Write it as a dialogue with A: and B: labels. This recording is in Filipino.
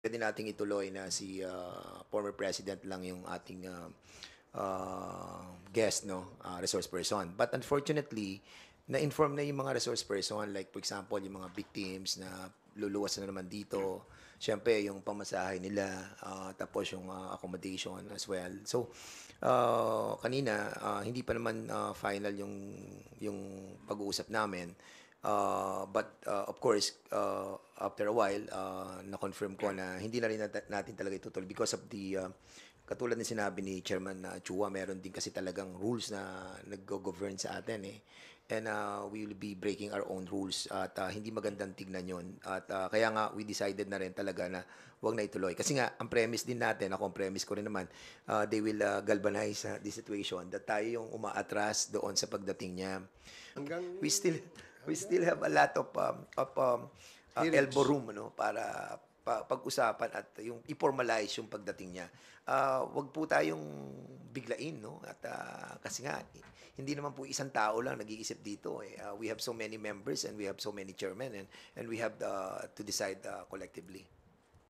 A: Puwede nating ituloy na si, former president lang yung ating, guest 'no, resource person. But unfortunately, na-inform na yung mga resource person like for example, yung mga victims na luluwas na naman dito, siyempre yung pamasahe nila, tapos yung, accommodation as well. So, kanina, hindi pa naman, final yung pag-uusap namin. But of course, after a while, na-confirm ko na hindi na rin natin talaga itutuloy because of the, katulad ng sinabi ni Chairman Chua, meron din kasi talagang rules na naggo-govern sa atin eh. And we will be breaking our own rules at hindi magandang tignan yon. At kaya nga we decided na rin talaga na wag na ituloy. Kasi nga, ang premise din natin, ako ang premise ko rin naman, they will galvanize the situation that tayo yung umaatras doon sa pagdating niya.
B: Hanggang
A: We still we
B: hanggang
A: still have a lot of elbow
B: hearings.
A: room no para pag-usapan at yung i-formalize yung pagdating niya. Wag po tayong biglain no at kasi nga hindi naman po isang tao lang nag-iisip dito eh. We have so many members and we have so many chairmen and we have to decide collectively.